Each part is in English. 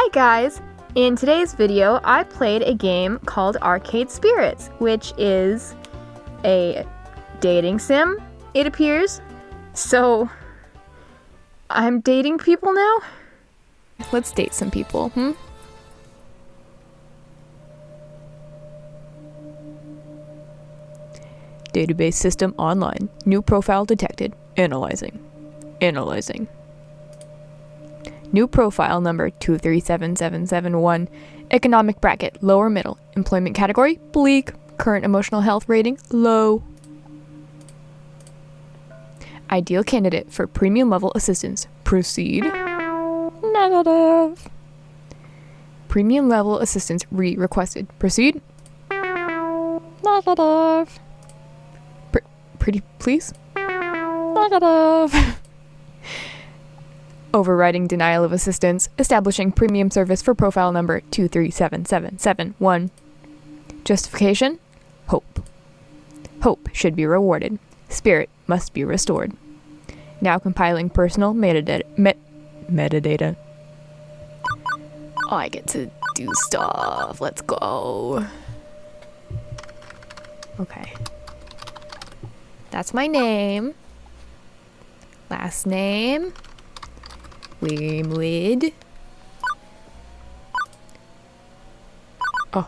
Hi guys! In today's video, I played a game called Arcade Spirits, which is a dating sim, it appears. So, I'm dating people now? Let's date some people, Database system online. New profile detected. Analyzing. New profile number 237771. Economic bracket, lower middle. Employment category, bleak. Current emotional health rating, low. Ideal candidate for premium level assistance. Proceed. Negative. Premium level assistance requested. Proceed. Negative. Pretty please? Negative. Overriding denial of assistance. Establishing premium service for profile number 237771. Justification? Hope. Hope should be rewarded. Spirit must be restored. Now compiling personal metadata. Metadata. Oh, I get to do stuff. Let's go. Okay. That's my name. Last name. WORMWOOD. Oh.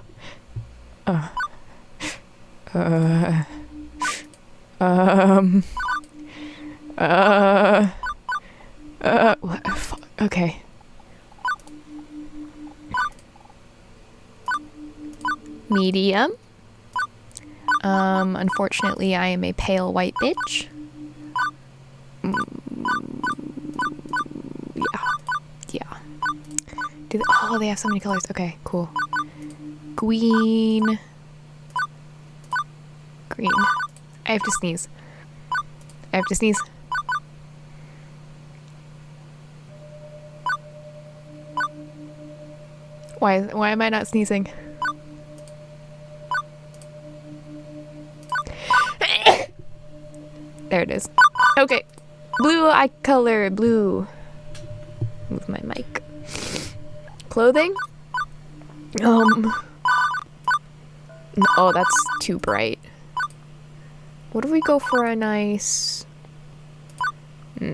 Okay. Medium. Unfortunately, I am a pale white bitch. Yeah. Oh, they have so many colors. Okay, cool. Green. I have to sneeze. Why am I not sneezing? There it is. Okay. Blue eye color. Blue. Move my mic. Clothing? Oh, that's too bright. What if we go for a nice... Okay.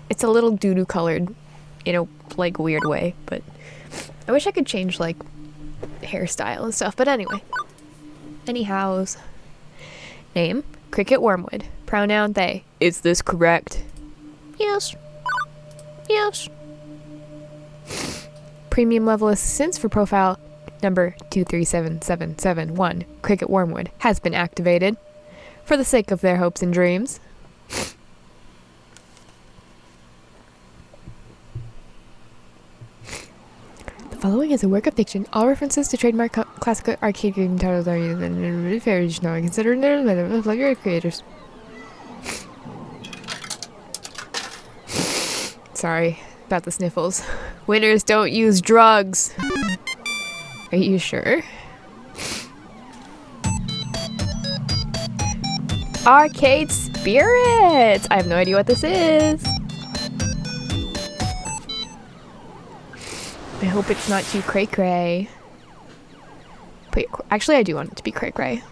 It's a little doo-doo colored in a like weird way, but I wish I could change like hairstyle and stuff, but anyway. Anyhows. Name, CricketWormwood. Pronoun, they. Is this correct? Yes. Premium level assistance for profile number 237771, CricketWormwood, has been activated for the sake of their hopes and dreams. The following is a work of fiction. All references to trademark classic arcade game titles are used in fair use now considered like your creators. Sorry about the sniffles. Winners don't use drugs. Are you sure? Arcade Spirits! I have no idea what this is. I hope it's not too cray-cray. But actually, I do want it to be cray-cray.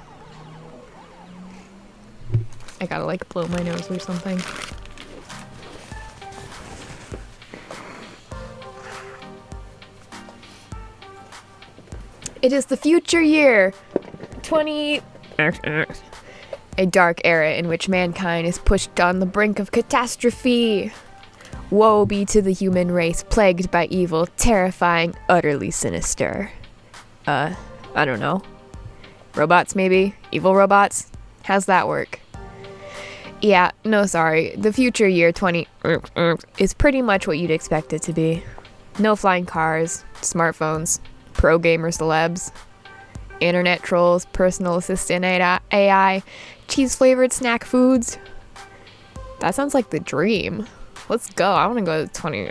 I gotta like blow my nose or something. It is the future year, 20... A dark era in which mankind is pushed on the brink of catastrophe. Woe be to the human race, plagued by evil, terrifying, utterly sinister. I don't know. Robots, maybe? Evil robots? How's that work? Yeah, no, sorry. The future year, 20... is pretty much what you'd expect it to be. No flying cars, smartphones, pro gamer celebs, internet trolls, personal assistant AI, cheese-flavored snack foods. That sounds like the dream. Let's go. I want to go to 20.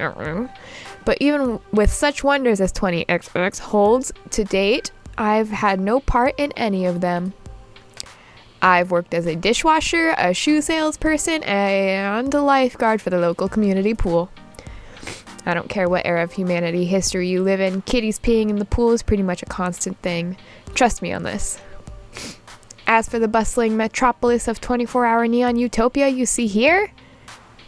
But even with such wonders as 20XX holds to date, I've had no part in any of them. I've worked as a dishwasher, a shoe salesperson, and a lifeguard for the local community pool. I don't care what era of humanity history you live in, kitties peeing in the pool is pretty much a constant thing. Trust me on this. As for the bustling metropolis of 24-hour neon utopia you see here,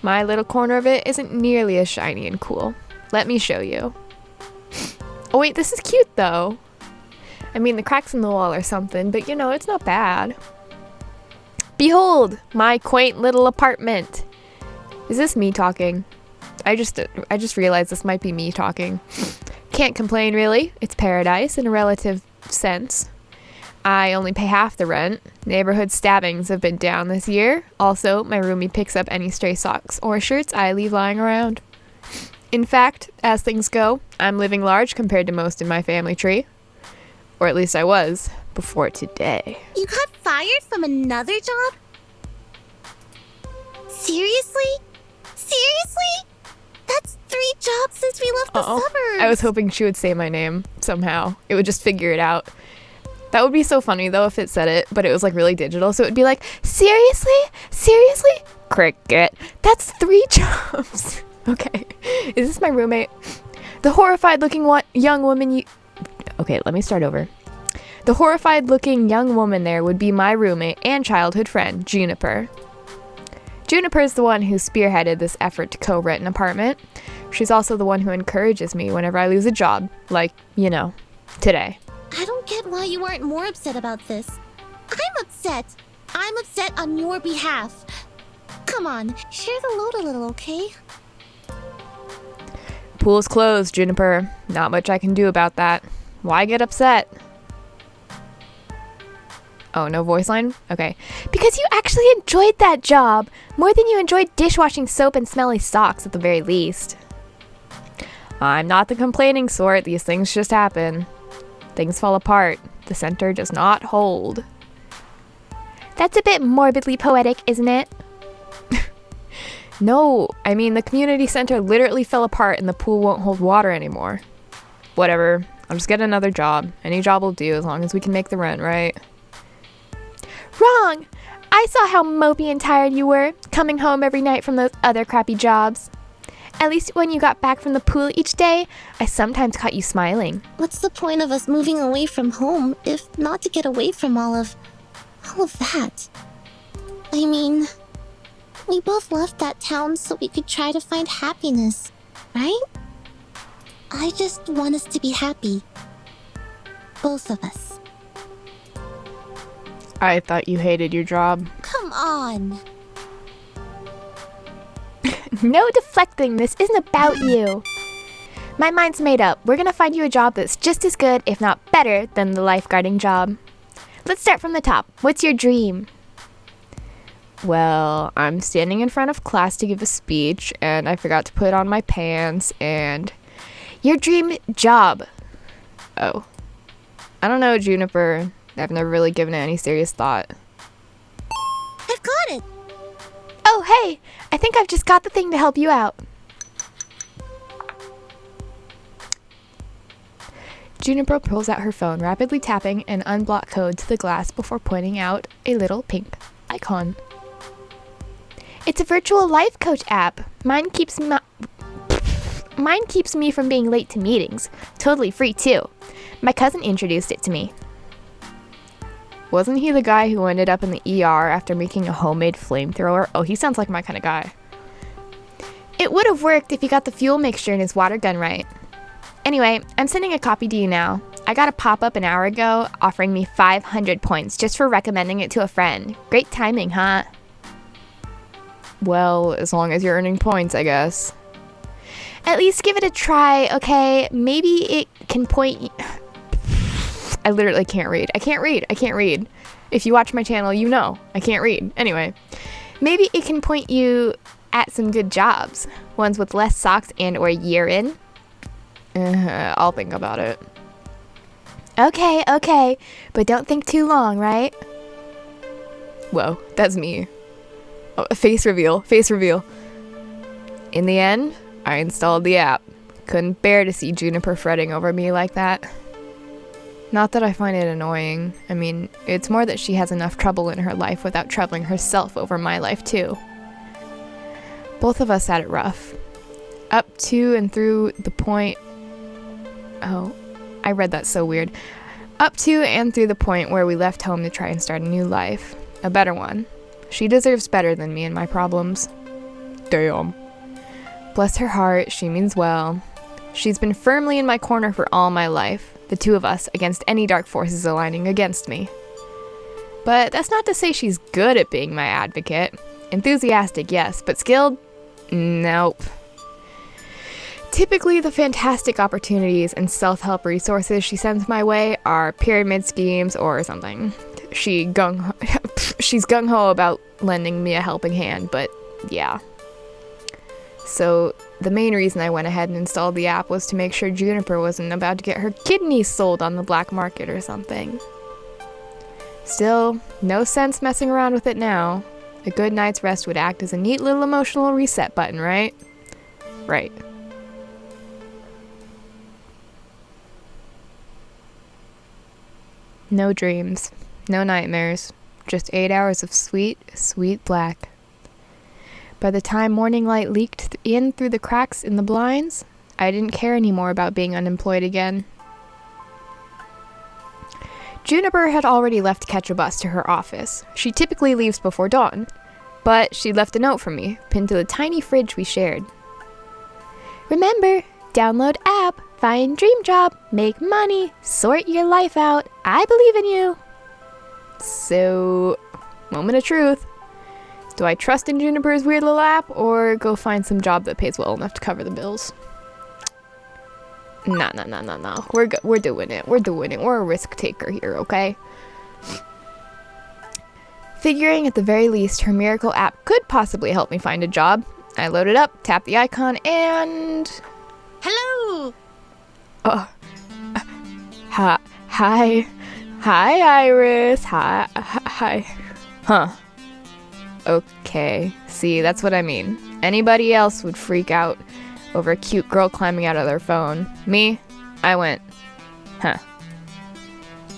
my little corner of it isn't nearly as shiny and cool. Let me show you. Oh wait, this is cute though. I mean, the cracks in the wall are something, but you know, it's not bad. Behold, my quaint little apartment. Is this me talking? I just realized this might be me talking. Can't complain really. It's paradise in a relative sense. I only pay half the rent. Neighborhood stabbings have been down this year. Also, my roomie picks up any stray socks or shirts I leave lying around. In fact, as things go, I'm living large compared to most in my family tree. Or at least I was before today. You got fired from another job? Seriously? Seriously? That's 3 jobs since we left the suburbs. I was hoping she would say my name somehow. It would just figure it out. That would be so funny though if it said it, but it was like really digital. So it would be like, seriously? Seriously? Cricket. That's 3 jobs. Okay. Is this my roommate? The horrified looking young woman you... Okay, let me start over. The horrified looking young woman there would be my roommate and childhood friend, Juniper. Juniper is the one who spearheaded this effort to co-rent an apartment. She's also the one who encourages me whenever I lose a job, like, you know, today. I don't get why you aren't more upset about this. I'm upset. I'm upset on your behalf. Come on, share the load a little, okay? Pool's closed, Juniper. Not much I can do about that. Why get upset? Oh, no voice line? Okay. Because you actually enjoyed that job. More than you enjoyed dishwashing soap and smelly socks at the very least. I'm not the complaining sort. These things just happen. Things fall apart. The center does not hold. That's a bit morbidly poetic, isn't it? No, I mean the community center literally fell apart and the pool won't hold water anymore. Whatever. I'll just get another job. Any job will do as long as we can make the rent, right? Wrong! I saw how mopey and tired you were, coming home every night from those other crappy jobs. At least when you got back from the pool each day, I sometimes caught you smiling. What's the point of us moving away from home if not to get away from all of that? I mean, we both left that town so we could try to find happiness, right? I just want us to be happy. Both of us. I thought you hated your job. Come on. No deflecting, this isn't about you. My mind's made up. We're gonna find you a job that's just as good, if not better, than the lifeguarding job. Let's start from the top. What's your dream? Well, I'm standing in front of class to give a speech, and I forgot to put on my pants, and... Your dream job. Oh. I don't know, Juniper. I've never really given it any serious thought. I've got it. Oh, hey! I think I've just got the thing to help you out. Juniper pulls out her phone, rapidly tapping an unblocked code to the glass before pointing out a little pink icon. It's a virtual life coach app. Mine keeps me from being late to meetings. Totally free, too. My cousin introduced it to me. Wasn't he the guy who ended up in the ER after making a homemade flamethrower? Oh, he sounds like my kind of guy. It would have worked if he got the fuel mixture in his water gun right. Anyway, I'm sending a copy to you now. I got a pop-up an hour ago offering me 500 points just for recommending it to a friend. Great timing, huh? Well, as long as you're earning points, I guess. At least give it a try, okay? Maybe it can point you... I literally can't read. I can't read. If you watch my channel, you know. I can't read. Anyway. Maybe it can point you at some good jobs. Ones with less socks and or year in. I'll think about it. Okay. But don't think too long, right? Whoa, that's me. Oh, face reveal. In the end, I installed the app. Couldn't bear to see Juniper fretting over me like that. Not that I find it annoying. I mean, it's more that she has enough trouble in her life without troubling herself over my life, too. Both of us had it rough. Up to and through the point... Oh, I read that so weird. Up to and through the point where we left home to try and start a new life. A better one. She deserves better than me and my problems. Damn. Bless her heart, she means well. She's been firmly in my corner for all my life. The two of us against any dark forces aligning against me. But that's not to say she's good at being my advocate. Enthusiastic, yes, but skilled? Nope. Typically, the fantastic opportunities and self-help resources she sends my way are pyramid schemes or something. She's gung-ho about lending me a helping hand, but yeah. So, the main reason I went ahead and installed the app was to make sure Juniper wasn't about to get her kidneys sold on the black market or something. Still, no sense messing around with it now. A good night's rest would act as a neat little emotional reset button, right? Right. No dreams, no nightmares, just 8 hours of sweet, sweet black. By the time morning light leaked in through the cracks in the blinds, I didn't care anymore about being unemployed again. Juniper had already left to catch a bus to her office. She typically leaves before dawn, but she left a note for me, pinned to the tiny fridge we shared. Remember, download app, find dream job, make money, sort your life out. I believe in you. So, moment of truth. Do I trust in Juniper's weird little app, or go find some job that pays well enough to cover the bills? No. We're doing it. We're a risk taker here, okay? Figuring at the very least her miracle app could possibly help me find a job, I load it up, tap the icon, and... Hello! Oh. Hi. Hi, Iris. Hi. Huh. Okay. See, that's what I mean. Anybody else would freak out over a cute girl climbing out of their phone. Me? I went, huh.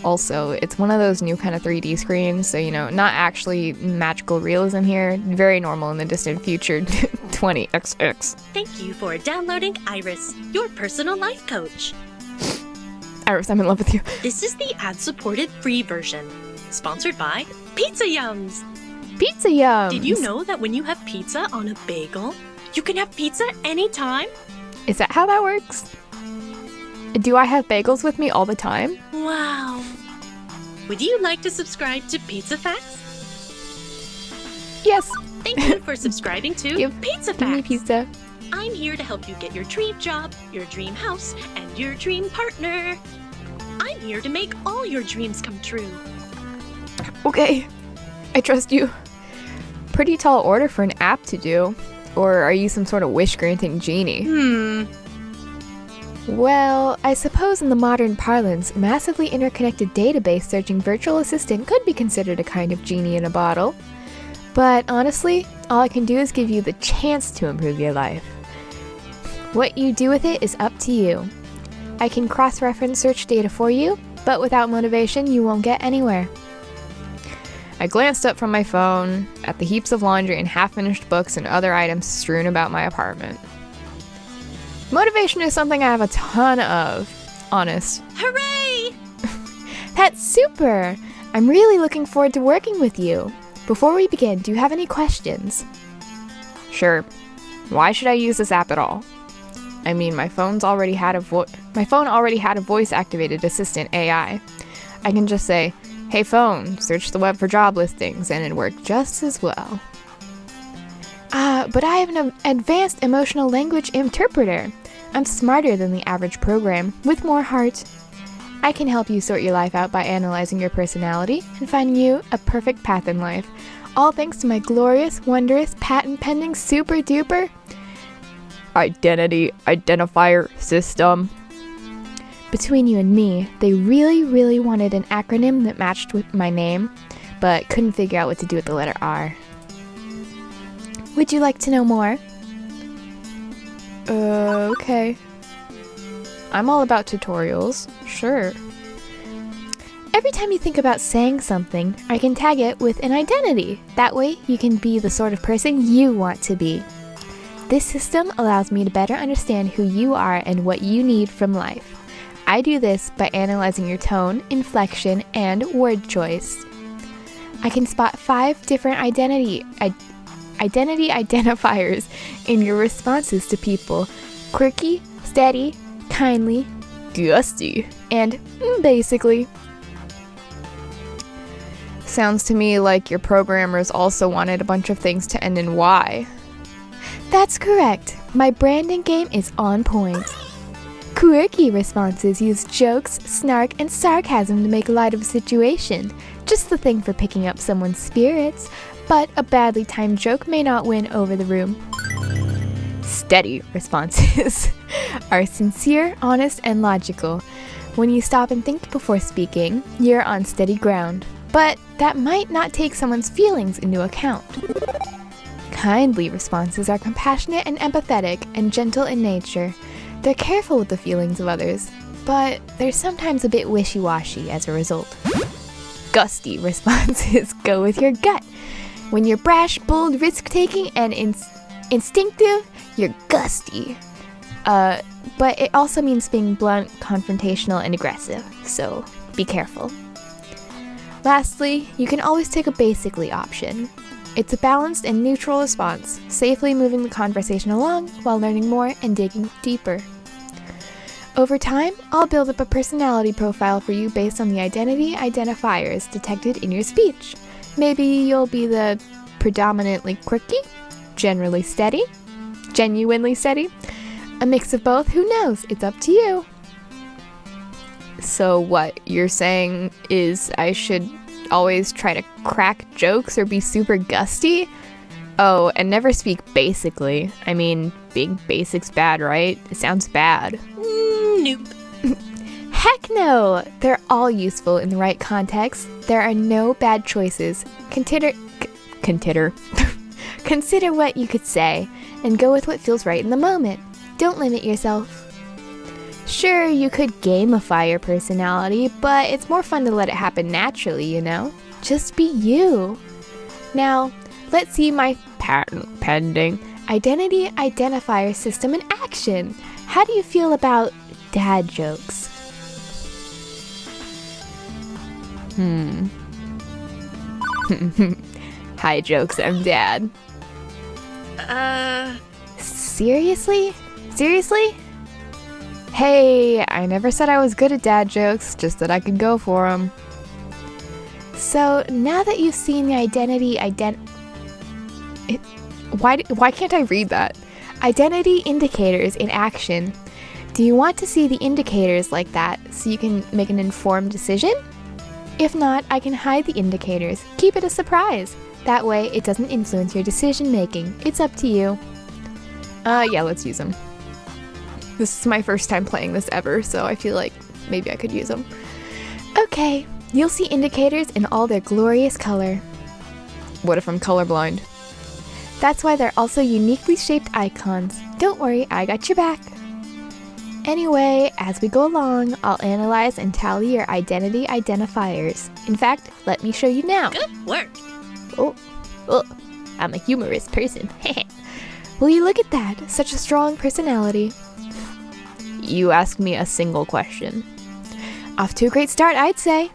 Also, it's one of those new kind of 3D screens, so, not actually magical realism here. Very normal in the distant future. 20XX. Thank you for downloading Iris, your personal life coach. Iris, I'm in love with you. This is the ad-supported free version, sponsored by Pizza Yums. Pizza Yums! Did you know that when you have pizza on a bagel, you can have pizza anytime? Is that how that works? Do I have bagels with me all the time? Wow. Would you like to subscribe to Pizza Facts? Yes. Thank you for subscribing to Pizza Facts. Give me pizza. I'm here to help you get your dream job, your dream house, and your dream partner. I'm here to make all your dreams come true. Okay. I trust you. Pretty tall order for an app to do. Or are you some sort of wish-granting genie? Well, I suppose in the modern parlance, massively interconnected database searching virtual assistant could be considered a kind of genie in a bottle. But honestly, all I can do is give you the chance to improve your life. What you do with it is up to you. I can cross-reference search data for you, but without motivation, you won't get anywhere. I glanced up from my phone at the heaps of laundry and half-finished books and other items strewn about my apartment. Motivation is something I have a ton of. Honest. Hooray! That's super! I'm really looking forward to working with you. Before we begin, do you have any questions? Sure. Why should I use this app at all? I mean, my phone already had a voice-activated assistant AI. I can just say, "Hey phone, search the web for job listings," and it worked just as well. But I have an advanced emotional language interpreter. I'm smarter than the average program, with more heart. I can help you sort your life out by analyzing your personality and finding you a perfect path in life, all thanks to my glorious, wondrous, patent-pending, super-duper identity identifier system. Between you and me, they really, really wanted an acronym that matched with my name, but couldn't figure out what to do with the letter R. Would you like to know more? Okay. I'm all about tutorials, sure. Every time you think about saying something, I can tag it with an identity. That way, you can be the sort of person you want to be. This system allows me to better understand who you are and what you need from life. I do this by analyzing your tone, inflection, and word choice. I can spot 5 different identity identifiers in your responses to people: quirky, steady, kindly, gusty, and basically. Sounds to me like your programmers also wanted a bunch of things to end in Y. That's correct. My branding game is on point. Quirky responses use jokes, snark, and sarcasm to make light of a situation. Just the thing for picking up someone's spirits, but a badly timed joke may not win over the room. Steady responses are sincere, honest, and logical. When you stop and think before speaking, you're on steady ground. But that might not take someone's feelings into account. Kindly responses are compassionate and empathetic and gentle in nature. They're careful with the feelings of others, but they're sometimes a bit wishy-washy as a result. Gusty responses go with your gut. When you're brash, bold, risk-taking, and instinctive, you're gusty. But it also means being blunt, confrontational, and aggressive, so be careful. Lastly, you can always take a basically option. It's a balanced and neutral response, safely moving the conversation along while learning more and digging deeper. Over time, I'll build up a personality profile for you based on the identity identifiers detected in your speech. Maybe you'll be the predominantly quirky, genuinely steady, a mix of both, who knows, it's up to you. So what you're saying is I should always try to crack jokes or be super gusty? Oh, and never speak basically. I mean, being basic's bad, right? It sounds bad. Nope. Heck no! They're all useful in the right context. There are no bad choices. Consider what you could say, and go with what feels right in the moment. Don't limit yourself. Sure, you could gamify your personality, but it's more fun to let it happen naturally, you know? Just be you. Now, let's see my patent pending identity identifier system in action. How do you feel about dad jokes? Hi, jokes, I'm dad. Seriously? Hey, I never said I was good at dad jokes, just that I could go for them. So, now that you've seen the Why can't I read that? identity indicators in action, do you want to see the indicators like that so you can make an informed decision? If not, I can hide the indicators. Keep it a surprise. That way, it doesn't influence your decision making. It's up to you. Yeah, let's use them. This is my first time playing this ever, so I feel like maybe I could use them. Okay, you'll see indicators in all their glorious color. What if I'm colorblind? That's why they're also uniquely shaped icons. Don't worry, I got your back. Anyway, as we go along, I'll analyze and tally your identity identifiers. In fact, let me show you now. Good work. Oh, I'm a humorous person. Will you look at that? Such a strong personality. You asked me a single question. Off to a great start, I'd say.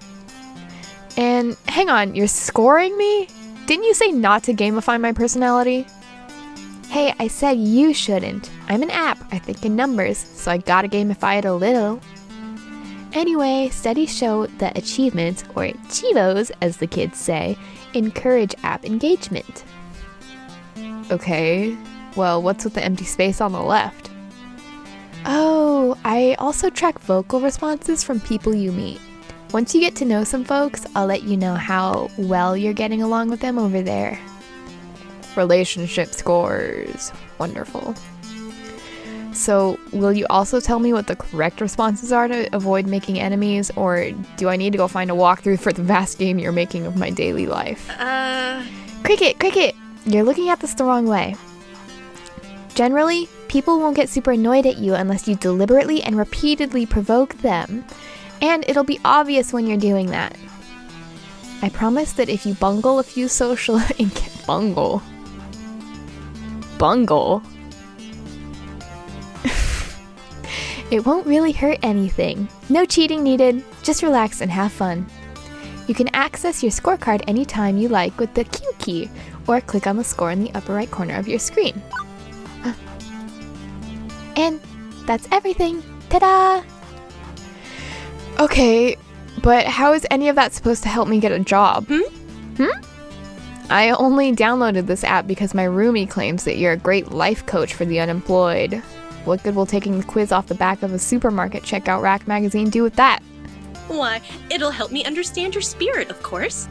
And hang on, you're scoring me? Didn't you say not to gamify my personality? Hey, I said you shouldn't. I'm an app, I think in numbers, so I gotta gamify it a little. Anyway, studies show that achievements, or chivos as the kids say, encourage app engagement. Okay, well, what's with the empty space on the left? Oh, I also track vocal responses from people you meet. Once you get to know some folks, I'll let you know how well you're getting along with them over there. Relationship scores. Wonderful. So, will you also tell me what the correct responses are to avoid making enemies, or do I need to go find a walkthrough for the vast game you're making of my daily life? Cricket, you're looking at this the wrong way. Generally, people won't get super annoyed at you unless you deliberately and repeatedly provoke them. And it'll be obvious when you're doing that. I promise that if you bungle a few social bungle. It won't really hurt anything. No cheating needed. Just relax and have fun. You can access your scorecard anytime you like with the Q key, or click on the score in the upper right corner of your screen. And that's everything. Ta-da! Okay, but how is any of that supposed to help me get a job? I only downloaded this app because my roomie claims that you're a great life coach for the unemployed. What good will taking the quiz off the back of a supermarket checkout rack magazine do with that? Why, it'll help me understand your spirit, of course.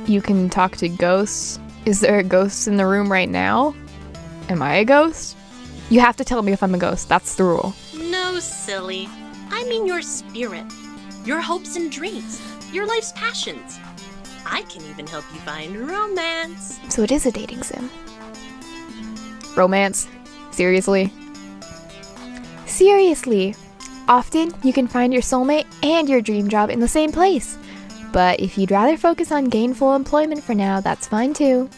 You can talk to ghosts? Is there a ghost in the room right now? Am I a ghost? You have to tell me if I'm a ghost. That's the rule. No, silly. I mean your spirit, your hopes and dreams, your life's passions. I can even help you find romance. So it is a dating sim. Romance? Seriously? Seriously! Often, you can find your soulmate and your dream job in the same place. But if you'd rather focus on gainful employment for now, that's fine too.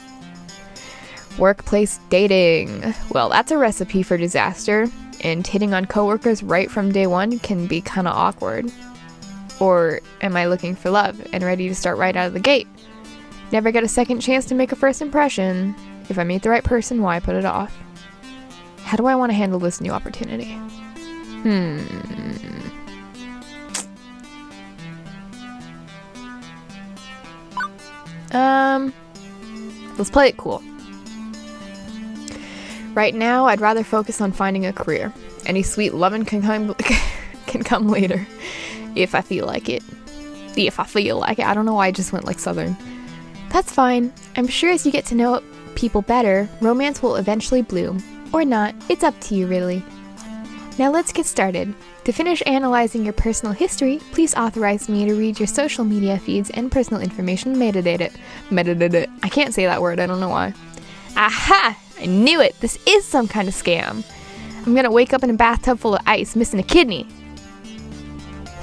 Workplace dating. Well, that's a recipe for disaster, and hitting on coworkers right from day one can be kinda awkward. Or am I looking for love and ready to start right out of the gate? Never get a second chance to make a first impression. If I meet the right person, why put it off? How do I want to handle this new opportunity? Let's play it cool. Right now, I'd rather focus on finding a career. Any sweet lovin' can come later. If I feel like it. I don't know why I just went like southern. That's fine. I'm sure as you get to know people better, romance will eventually bloom. Or not. It's up to you, really. Now let's get started. To finish analyzing your personal history, please authorize me to read your social media feeds and personal information metadata. I can't say that word, I don't know why. Aha! I knew it! This is some kind of scam. I'm gonna wake up in a bathtub full of ice, missing a kidney.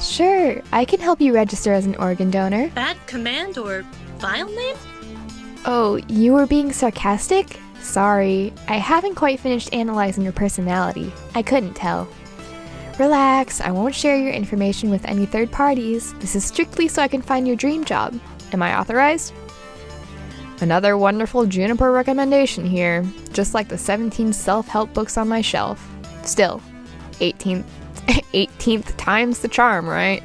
Sure, I can help you register as an organ donor. Bad command or file name? Oh, you were being sarcastic? Sorry, I haven't quite finished analyzing your personality. I couldn't tell. Relax, I won't share your information with any third parties. This is strictly so I can find your dream job. Am I authorized? Another wonderful Juniper recommendation here, just like the 17 self-help books on my shelf. Still, 18th time's the charm, right?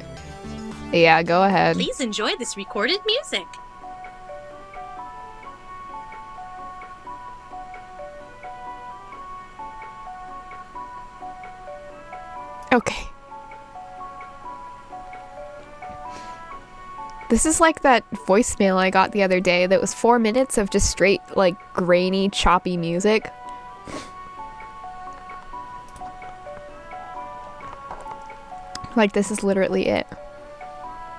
Yeah, go ahead. Please enjoy this recorded music. Okay. This is like that voicemail I got the other day that was 4 minutes of just straight, like, grainy, choppy music. Like, this is literally it.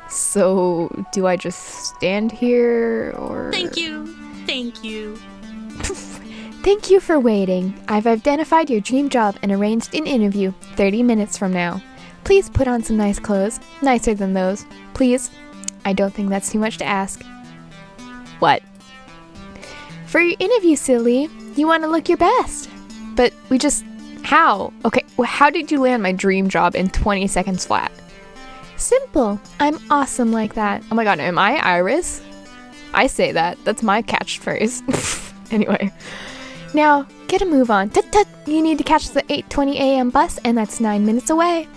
So, do I just stand here, or... Thank you. Thank you for waiting. I've identified your dream job and arranged an interview 30 minutes from now. Please put on some nice clothes. Nicer than those. Please. I don't think that's too much to ask. What? For your interview, silly, you want to look your best. But we just... How? Okay, well, how did you land my dream job in 20 seconds flat? Simple. I'm awesome like that. Oh my god, am I Iris? I say that. That's my catchphrase. Anyway. Now, get a move on. Tut-tut! You need to catch the 8:20 a.m. bus, and that's 9 minutes away.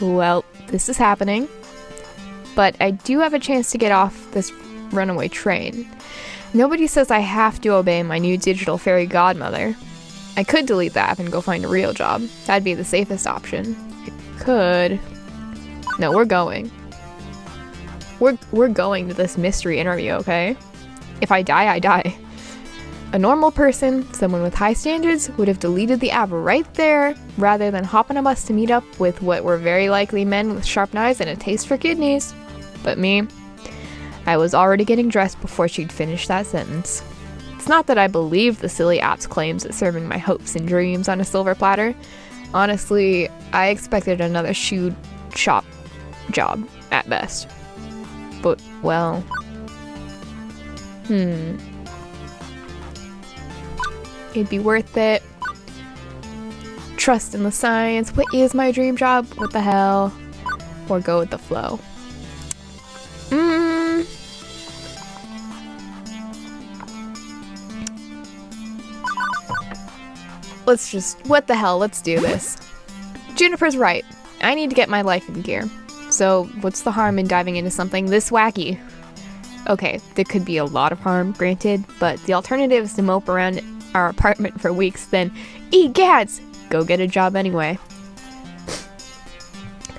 Well, this is happening. But I do have a chance to get off this runaway train. Nobody says I have to obey my new digital fairy godmother. I could delete the app and go find a real job. That'd be the safest option. I could... No, we're going. We're going to this mystery interview, okay? If I die, I die. A normal person, someone with high standards, would have deleted the app right there, rather than hop on a bus to meet up with what were very likely men with sharp knives and a taste for kidneys. But me, I was already getting dressed before she'd finished that sentence. It's not that I believe the silly app's claims at serving my hopes and dreams on a silver platter. Honestly, I expected another shoe shop job at best. But, well... It'd be worth it. Trust in the science. What is my dream job? What the hell? Or go with the flow. What the hell? Let's do this. Juniper's right. I need to get my life in gear. So, what's the harm in diving into something this wacky? Okay, there could be a lot of harm, granted, but the alternative is to mope around our apartment for weeks, then, egads, go get a job anyway.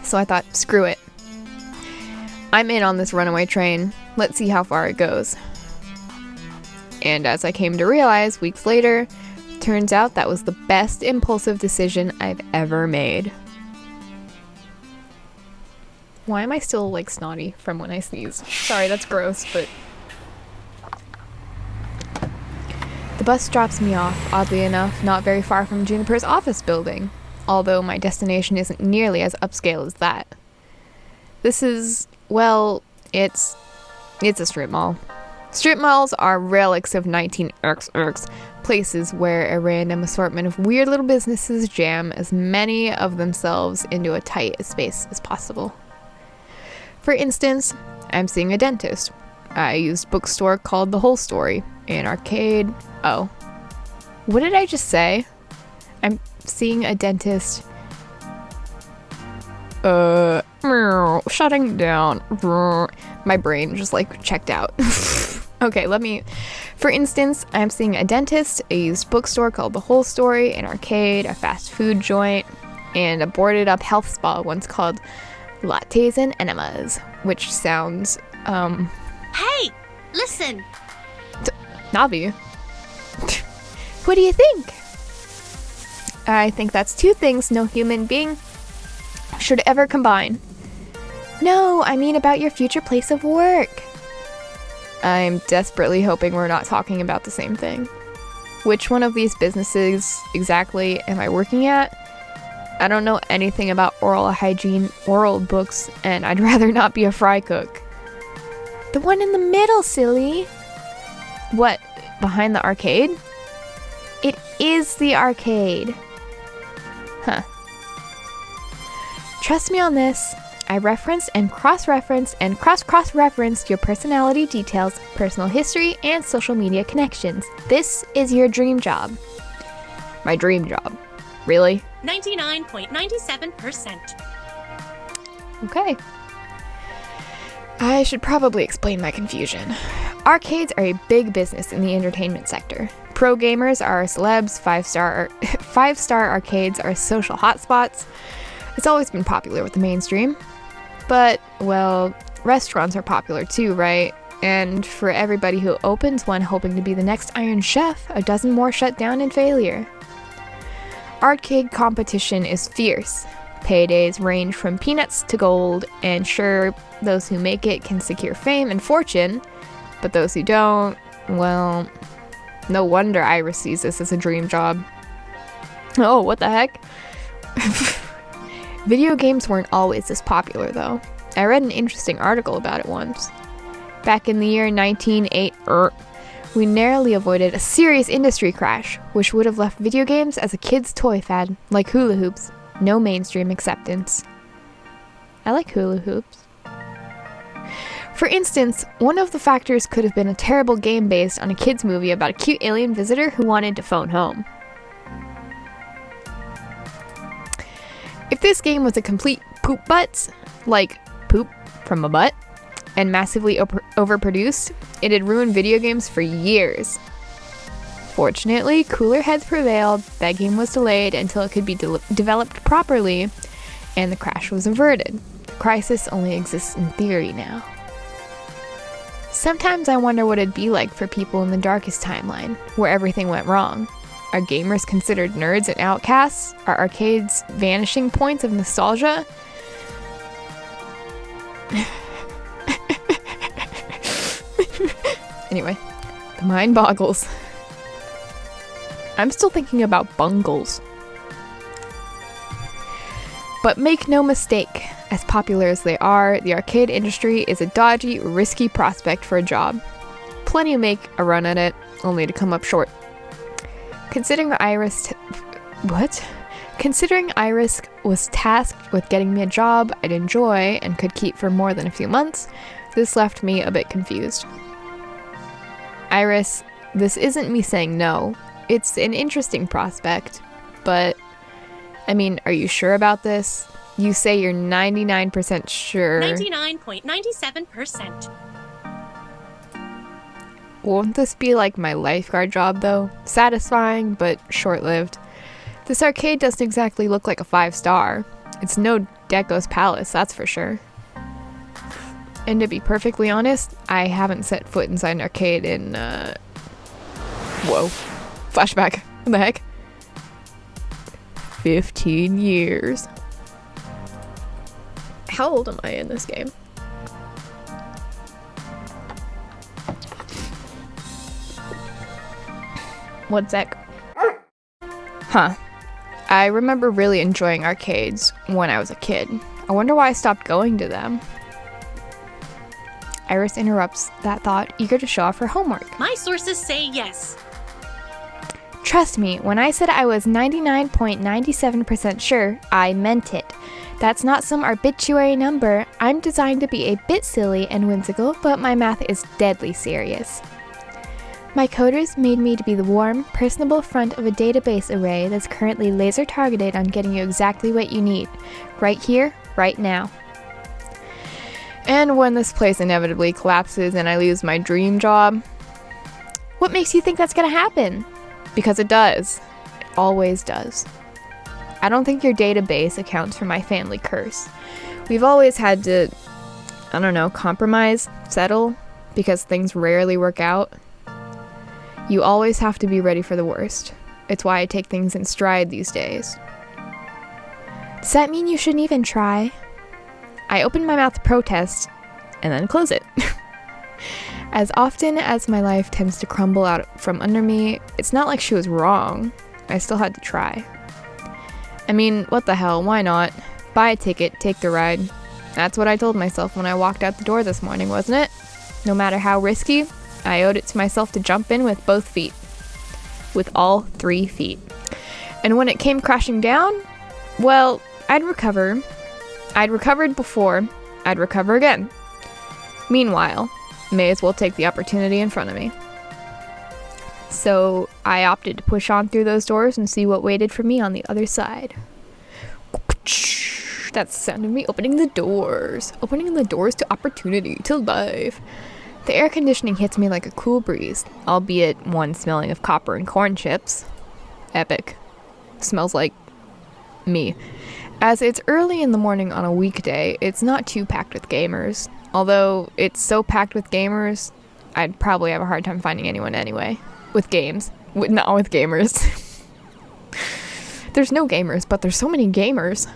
So I thought, screw it. I'm in on this runaway train. Let's see how far it goes. And as I came to realize weeks later, turns out that was the best impulsive decision I've ever made. Why am I still like snotty from when I sneeze? Sorry, that's gross, but... The bus drops me off, oddly enough, not very far from Juniper's office building, although my destination isn't nearly as upscale as that. This is, well, it's a strip mall. Strip malls are relics of 19XX, places where a random assortment of weird little businesses jam as many of themselves into a tight space as possible. For instance, I'm seeing a dentist. I used bookstore called The Whole Story, an arcade. Oh, what did I just say? I'm seeing a dentist. Shutting down. My brain just like checked out. Okay, for instance, I'm seeing a dentist, a used bookstore called The Whole Story, an arcade, a fast food joint, and a boarded up health spa once called Lattes and Enemas, which sounds, Hey, listen! Navi. What do you think? I think that's two things no human being should ever combine. No, I mean about your future place of work. I'm desperately hoping we're not talking about the same thing. Which one of these businesses exactly am I working at? I don't know anything about oral hygiene oral books, and I'd rather not be a fry cook. The one in the middle, silly. What, behind the arcade? It is the arcade. Huh. Trust me on this. I referenced and cross-referenced and cross-referenced your personality details, personal history, and social media connections. This is your dream job. My dream job. Really? 99.97%. Okay. I should probably explain my confusion. Arcades are a big business in the entertainment sector. Pro gamers are celebs, five-star arcades are social hotspots. It's always been popular with the mainstream. But, well, restaurants are popular too, right? And for everybody who opens one hoping to be the next Iron Chef, a dozen more shut down in failure. Arcade competition is fierce. Paydays range from peanuts to gold, and sure, those who make it can secure fame and fortune, but those who don't, well, no wonder Iris sees this as a dream job. Oh, what the heck? Video games weren't always this popular, though. I read an interesting article about it once. Back in the year 1908, we narrowly avoided a serious industry crash, which would have left video games as a kid's toy fad, like hula hoops. No mainstream acceptance. I like hula hoops. For instance, one of the factors could have been a terrible game based on a kid's movie about a cute alien visitor who wanted to phone home. If this game was a complete poop butts, like poop from a butt, and massively overproduced, it'd ruin video games for years. Fortunately, cooler heads prevailed, that game was delayed until it could be developed properly, and the crash was averted. The crisis only exists in theory now. Sometimes I wonder what it'd be like for people in the darkest timeline, where everything went wrong. Are gamers considered nerds and outcasts? Are arcades vanishing points of nostalgia? Anyway, the mind boggles. I'm still thinking about bungles. But make no mistake, as popular as they are, the arcade industry is a dodgy, risky prospect for a job. Plenty make a run at it, only to come up short. Considering Iris was tasked with getting me a job I'd enjoy and could keep for more than a few months, this left me a bit confused. Iris, this isn't me saying no. It's an interesting prospect, but, I mean, are you sure about this? You say you're 99% sure. 99.97%. Won't this be like my lifeguard job, though? Satisfying, but short-lived. This arcade doesn't exactly look like a 5-star. It's no Deco's Palace, that's for sure. And to be perfectly honest, I haven't set foot inside an arcade in, whoa. Flashback. What the heck? 15 years. How old am I in this game? One sec. Huh. I remember really enjoying arcades when I was a kid. I wonder why I stopped going to them. Iris interrupts that thought, eager to show off her homework. My sources say yes. Trust me, when I said I was 99.97% sure, I meant it. That's not some arbitrary number. I'm designed to be a bit silly and whimsical, but my math is deadly serious. My coders made me to be the warm, personable front of a database array that's currently laser targeted on getting you exactly what you need. Right here, right now. And when this place inevitably collapses and I lose my dream job, What makes you think that's gonna happen? because it does. It always does. I don't think your database accounts for my family curse. We've always had to, I don't know, compromise, settle, because things rarely work out. You always have to be ready for the worst. It's why I take things in stride these days. Does that mean you shouldn't even try? I open my mouth to protest, and then close it. As often as my life tends to crumble out from under me, it's not like she was wrong. I still had to try. I mean, what the hell, why not? Buy a ticket, take the ride. That's what I told myself when I walked out the door this morning, wasn't it? No matter how risky, I owed it to myself to jump in with both feet. With all 3 feet. And when it came crashing down, well, I'd recover. I'd recovered before. I'd recover again. Meanwhile, may as well take the opportunity in front of me. So I opted to push on through those doors and see what waited for me on the other side. That's the sound of me opening the doors. Opening the doors to opportunity, to life. The air conditioning hits me like a cool breeze, albeit one smelling of copper and corn chips. Epic. Smells like me. As it's early in the morning on a weekday, it's not too packed with gamers. Although it's so packed with gamers, I'd probably have a hard time finding anyone anyway. With games. Not with gamers. There's no gamers, but there's so many gamers.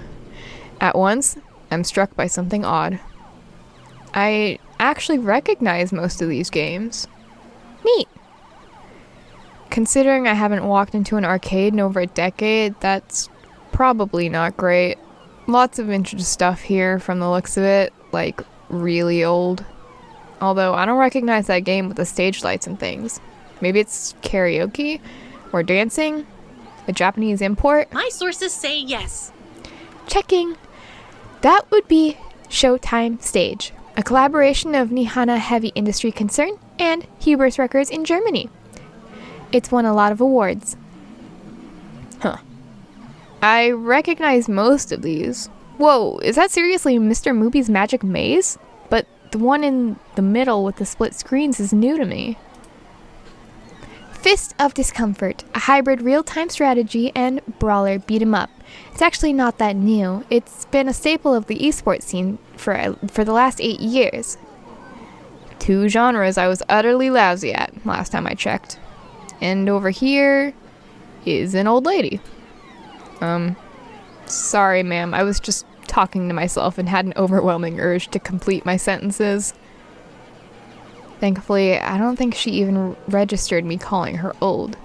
At once, I'm struck by something odd. I actually recognize most of these games. Neat. Considering I haven't walked into an arcade in over a decade, that's probably not great. Lots of vintage stuff here from the looks of it, like really old. Although I don't recognize that game with the stage lights and things. Maybe it's karaoke? Or dancing? A Japanese import? My sources say yes. Checking. That would be Showtime Stage, a collaboration of Nihana Heavy Industry Concern and Hubris Records in Germany. It's won a lot of awards. Huh. I recognize most of these. Whoa, is that seriously Mr. Mooby's Magic Maze? But the one in the middle with the split screens is new to me. Fist of Discomfort, a hybrid real-time strategy and brawler beat-em-up. It's actually not that new. It's been a staple of the esports scene for the last 8 years. 2 genres I was utterly lousy at last time I checked. And over here is an old lady. Sorry ma'am, I was just talking to myself and had an overwhelming urge to complete my sentences. Thankfully, I don't think she even registered me calling her old.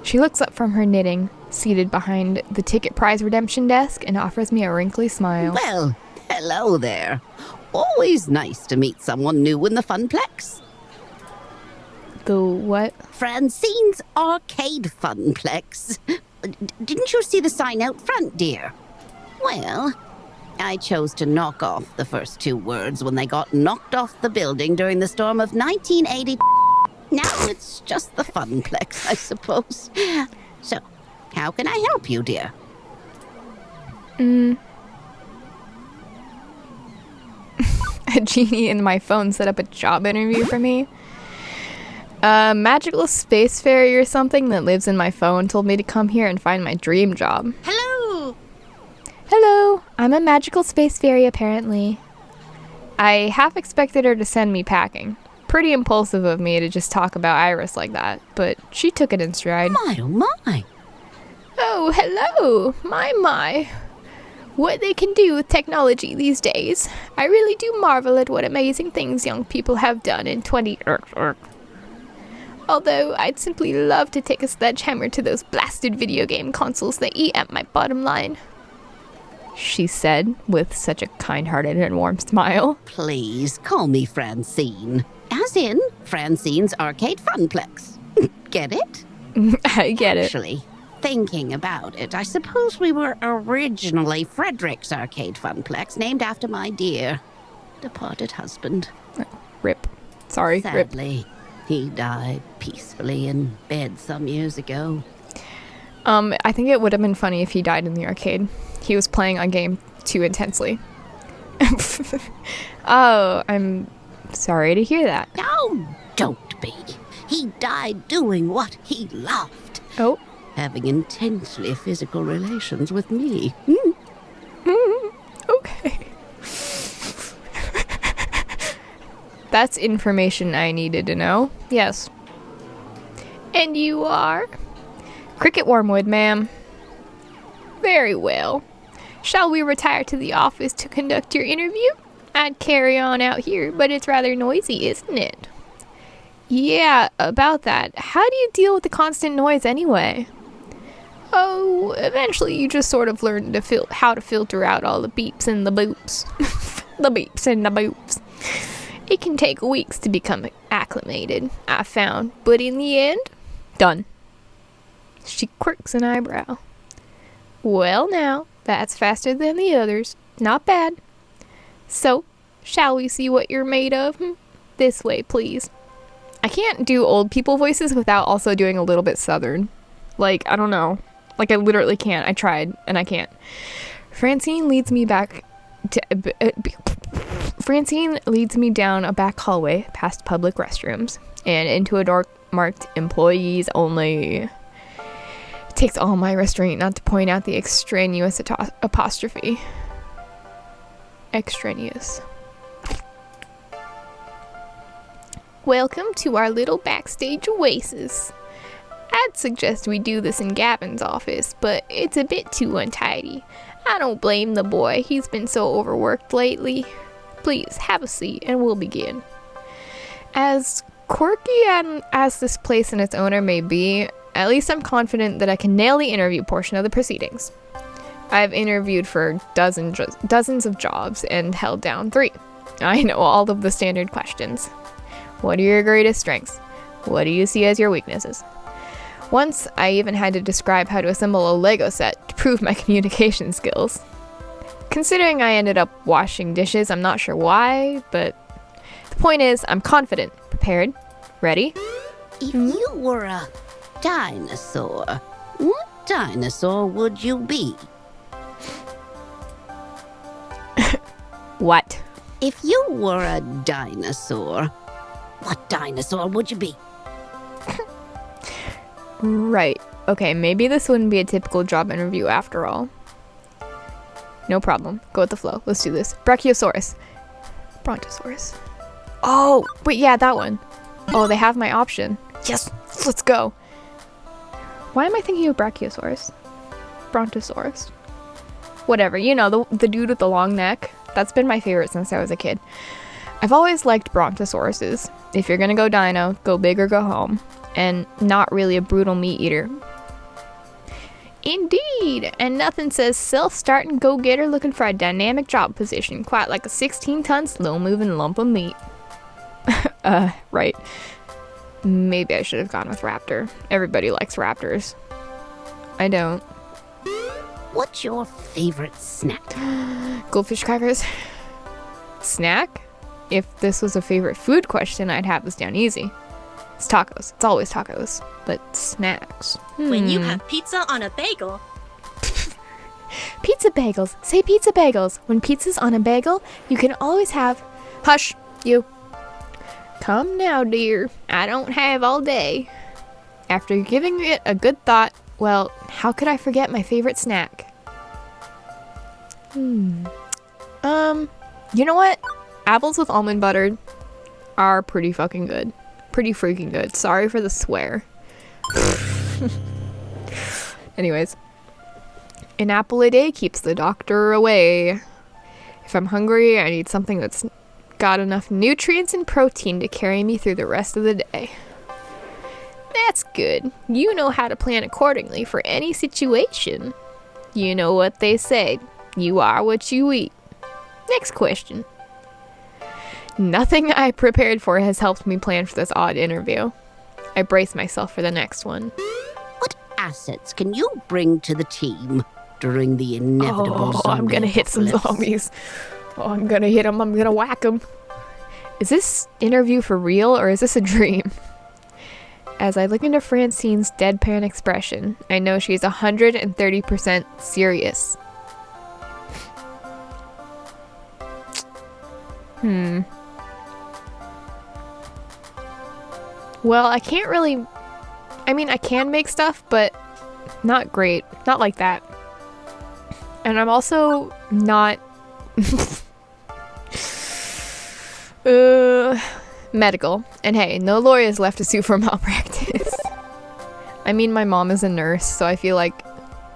She looks up from her knitting, seated behind the ticket prize redemption desk, and offers me a wrinkly smile. Well, hello there. Always nice to meet someone new in the Funplex. The what? Francine's Arcade Funplex. Didn't you see the sign out front, dear? Well, I chose to knock off the first two words when they got knocked off the building during the storm of 1980. Now it's just the Funplex, I suppose. So, how can I help you, dear? A genie in my phone set up a job interview for me. A magical space fairy or something that lives in my phone told me to come here and find my dream job. Hello! Hello, I'm a magical space fairy apparently. I half expected her to send me packing. Pretty impulsive of me to just talk about Iris like that, but she took it in stride. My, oh my. Oh, hello! My. What they can do with technology these days. I really do marvel at what amazing things young people have done in 20... Although, I'd simply love to take a sledgehammer to those blasted video game consoles that eat at my bottom line. She said, with such a kind-hearted and warm smile. Please, call me Francine. As in, Francine's Arcade Funplex. Get it? I get it. Actually, thinking about it, I suppose we were originally Frederick's Arcade Funplex, named after my dear departed husband. Rip. Sorry, rip. Sadly, he died peacefully in bed some years ago. I think it would have been funny if he died in the arcade. He was playing a game too intensely. Oh, I'm sorry to hear that. No, don't be. He died doing what he loved. Oh. Having intensely physical relations with me. Okay. That's information I needed to know. Yes. And you are? CricketWormwood, ma'am. Very well. Shall we retire to the office to conduct your interview? I'd carry on out here, but it's rather noisy, isn't it? Yeah, about that. How do you deal with the constant noise anyway? Oh, eventually you just sort of learn to how to filter out all the beeps and the boops. The beeps and the boops. It can take weeks to become acclimated, I found, but in the end, done. She quirks an eyebrow. Well now, that's faster than the others. Not bad. So, shall we see what you're made of? This way, please. I can't do old people voices without also doing a little bit southern. Like, I don't know. Like, I literally can't. I tried, and I can't. Francine leads me down a back hallway past public restrooms and into a door marked employees only. It takes all my restraint not to point out the extraneous apostrophe. Extraneous. Welcome to our little backstage oasis. I'd suggest we do this in Gavin's office, but it's a bit too untidy. I don't blame the boy, he's been so overworked lately. Please, have a seat and we'll begin. As quirky as this place and its owner may be, at least I'm confident that I can nail the interview portion of the proceedings. I've interviewed for dozens of jobs and held down 3. I know all of the standard questions. What are your greatest strengths? What do you see as your weaknesses? Once, I even had to describe how to assemble a Lego set to prove my communication skills. Considering I ended up washing dishes, I'm not sure why, but the point is, I'm confident, prepared, ready. If you were a dinosaur, what dinosaur would you be? What? If you were a dinosaur, what dinosaur would you be? Right. Okay, maybe this wouldn't be a typical job interview after all. No problem. Go with the flow. Let's do this. Brachiosaurus. Brontosaurus. Oh, wait, yeah, that one. Oh, they have my option. Yes, let's go. Why am I thinking of Brachiosaurus? Brontosaurus. Whatever, you know, the dude with the long neck. That's been my favorite since I was a kid. I've always liked Brontosauruses. If you're gonna go dino, go big or go home. And not really a brutal meat eater. Indeed, and nothing says self-starting go-getter looking for a dynamic job position, quite like a 16-ton slow-moving lump of meat. Right. Maybe I should have gone with raptor. Everybody likes raptors. I don't. What's your favorite snack? Goldfish crackers. Snack? If this was a favorite food question, I'd have this down easy. It's tacos. It's always tacos. But snacks. When you have pizza on a bagel, Pizza bagels. Say pizza bagels. When pizza's on a bagel, you can always have... Hush, you. Come now, dear. I don't have all day. After giving it a good thought, well, how could I forget my favorite snack? You know what? Apples with almond butter are pretty fucking good. Pretty freaking good. Sorry for the swear. Anyways. An apple a day keeps the doctor away. If I'm hungry, I need something that's got enough nutrients and protein to carry me through the rest of the day. That's good. You know how to plan accordingly for any situation. You know what they say. You are what you eat. Next question. Nothing I prepared for has helped me plan for this odd interview. I brace myself for the next one. What assets can you bring to the team during the inevitable zombie I'm gonna hit some apocalypse? zombies. I'm gonna hit them. I'm gonna whack them. Is this interview for real or is this a dream? As I look into Francine's deadpan expression, I know she's 130% serious. Well, I can't really... I mean, I can make stuff, but not great. Not like that. And I'm also not... medical. And hey, no lawyers left to sue for malpractice. I mean, my mom is a nurse, so I feel like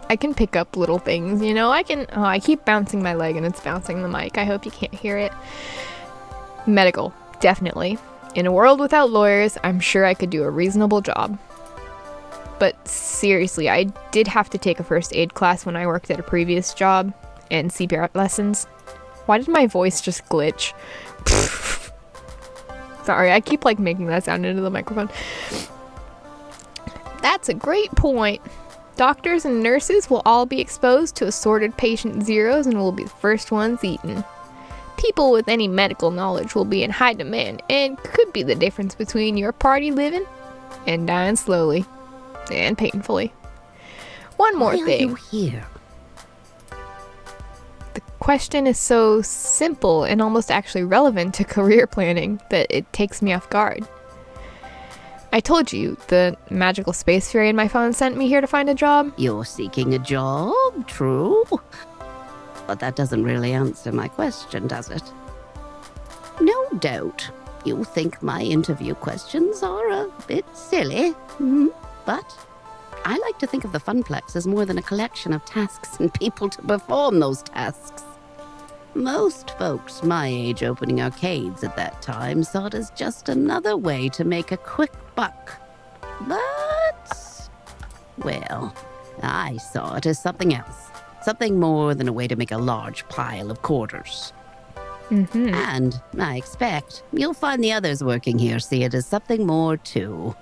I can pick up little things, you know? I can... Oh, I keep bouncing my leg and it's bouncing the mic. I hope you can't hear it. Medical. Definitely. In a world without lawyers, I'm sure I could do a reasonable job. But seriously, I did have to take a first aid class when I worked at a previous job, and CPR lessons. Why did my voice just glitch? Sorry, I keep like making that sound into the microphone. That's a great point. Doctors and nurses will all be exposed to assorted patient zeros and will be the first ones eaten. People with any medical knowledge will be in high demand and could be the difference between your party living and dying slowly and painfully. One more Why are thing. you here? The question is so simple and almost actually relevant to career planning that it takes me off guard. I told you, the magical space fairy in my phone sent me here to find a job. You're seeking a job, true. But that doesn't really answer my question, does it? No doubt you think my interview questions are a bit silly, but I like to think of the Funplex as more than a collection of tasks and people to perform those tasks. Most folks my age opening arcades at that time saw it as just another way to make a quick buck. But, well, I saw it as something else. Something more than a way to make a large pile of quarters. And I expect you'll find the others working here see it as something more too.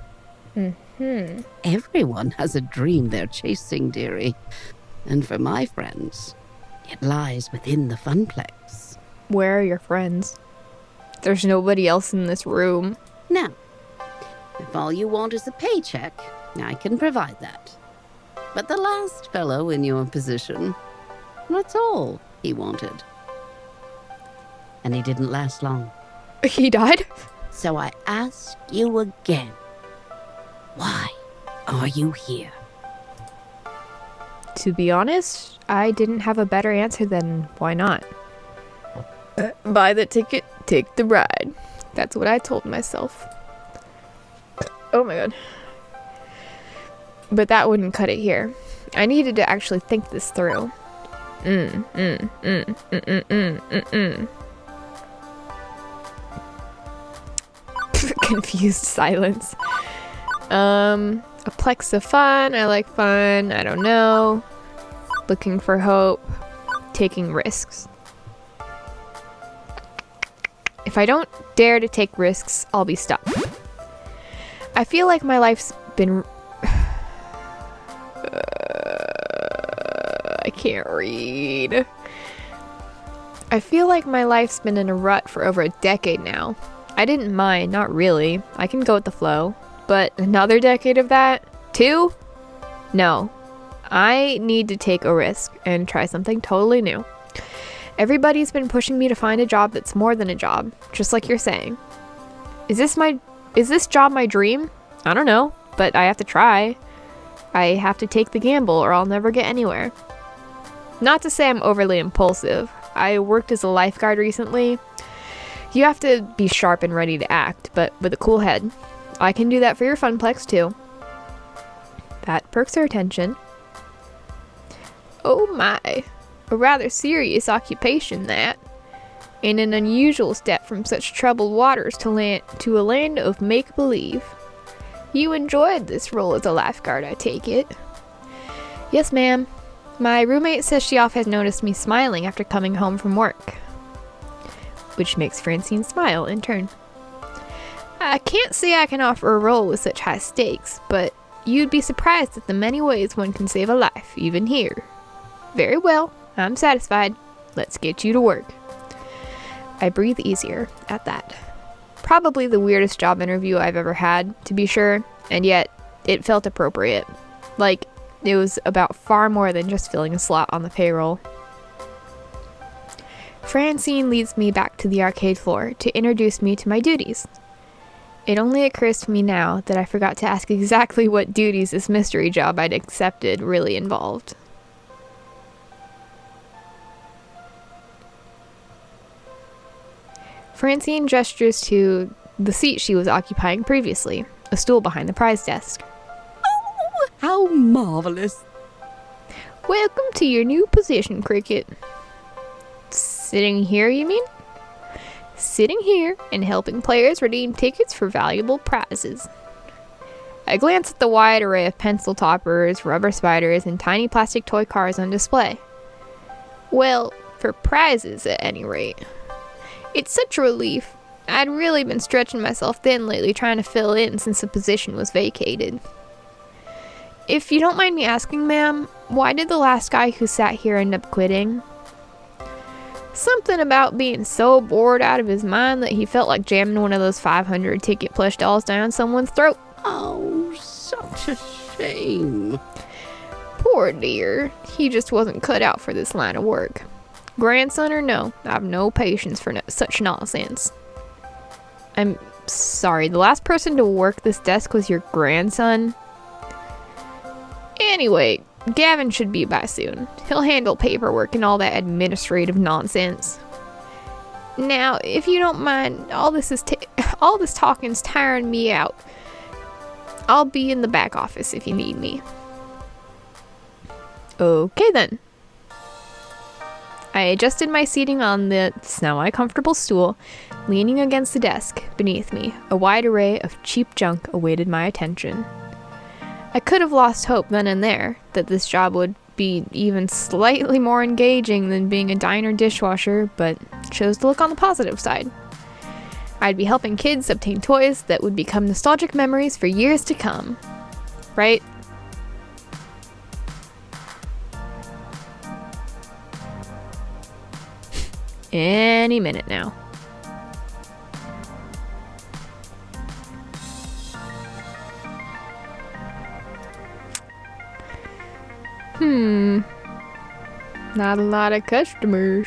Everyone has a dream they're chasing, dearie. And for my friends, it lies within the Funplex. Where are your friends? There's nobody else in this room. Now, if all you want is a paycheck, I can provide that. But the last fellow in your position, that's all he wanted. And he didn't last long. He died? So I ask you again, why are you here? To be honest, I didn't have a better answer than why not. Buy the ticket, take the ride. That's what I told myself. Oh my god. But that wouldn't cut it here. I needed to actually think this through. Confused silence. A plex of fun. I like fun. I don't know. Looking for hope. Taking risks. If I don't dare to take risks, I'll be stuck. I feel like my life's been... I can't read. I feel like my life's been in a rut for over a decade now. I didn't mind, not really. I can go with the flow. But another decade of that? 2? No. I need to take a risk and try something totally new. Everybody's been pushing me to find a job that's more than a job, just like you're saying. Is this job my dream? I don't know, but I have to try. I have to take the gamble or I'll never get anywhere. Not to say I'm overly impulsive. I worked as a lifeguard recently. You have to be sharp and ready to act, but with a cool head. I can do that for your funplex too. That perks her attention. Oh my, a rather serious occupation that. And an unusual step from such troubled waters to a land of make-believe. You enjoyed this role as a lifeguard, I take it. Yes, ma'am. My roommate says she often has noticed me smiling after coming home from work. Which makes Francine smile in turn. I can't say I can offer a role with such high stakes, but you'd be surprised at the many ways one can save a life, even here. Very well, I'm satisfied. Let's get you to work. I breathe easier at that. Probably the weirdest job interview I've ever had, to be sure, and yet it felt appropriate. Like, it was about far more than just filling a slot on the payroll. Francine leads me back to the arcade floor to introduce me to my duties. It only occurs to me now that I forgot to ask exactly what duties this mystery job I'd accepted really involved. Francine gestures to the seat she was occupying previously, a stool behind the prize desk. Oh, how marvelous. Welcome to your new position, Cricket. Sitting here, you mean? Sitting here and helping players redeem tickets for valuable prizes. I glance at the wide array of pencil toppers, rubber spiders, and tiny plastic toy cars on display. Well, for prizes at any rate. It's such a relief. I'd really been stretching myself thin lately trying to fill in since the position was vacated. If you don't mind me asking, ma'am, why did the last guy who sat here end up quitting? Something about being so bored out of his mind that he felt like jamming one of those 500 ticket plush dolls down someone's throat. Oh, such a shame. Poor dear. He just wasn't cut out for this line of work. Grandson or no, I have no patience for such nonsense. I'm sorry, the last person to work this desk was your grandson? Anyway, Gavin should be by soon. He'll handle paperwork and all that administrative nonsense. Now, if you don't mind, all this talking's tiring me out. I'll be in the back office if you need me. Okay then. I adjusted my seating on the semi-comfortable stool, leaning against the desk beneath me. A wide array of cheap junk awaited my attention. I could have lost hope then and there that this job would be even slightly more engaging than being a diner dishwasher, but chose to look on the positive side. I'd be helping kids obtain toys that would become nostalgic memories for years to come. Right? Any minute now. Not a lot of customers.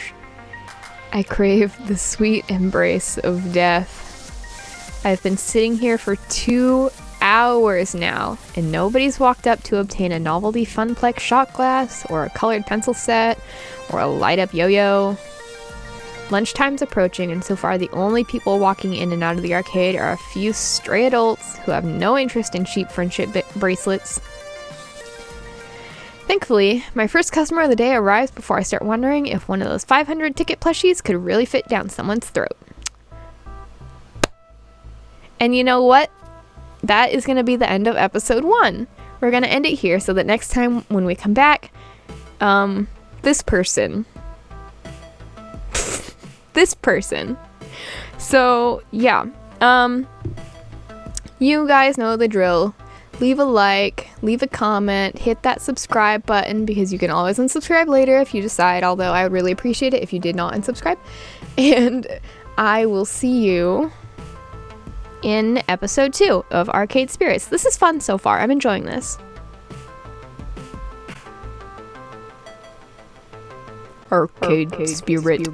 I crave the sweet embrace of death. I've been sitting here for 2 hours now, and nobody's walked up to obtain a novelty Funplex shot glass, or a colored pencil set, or a light-up yo-yo. Lunchtime's approaching, and so far the only people walking in and out of the arcade are a few stray adults who have no interest in cheap friendship bracelets. Thankfully, my first customer of the day arrives before I start wondering if one of those 500 ticket plushies could really fit down someone's throat. And you know what? that is going to be the end of episode 1. We're going to end it here so that next time when we come back, this person. So, yeah. You guys know the drill. Leave a like, leave a comment, hit that subscribe button because you can always unsubscribe later if you decide, although I would really appreciate it if you did not unsubscribe. And I will see you in episode 2 of Arcade Spirits. This is fun so far. I'm enjoying this. Arcade Spirit.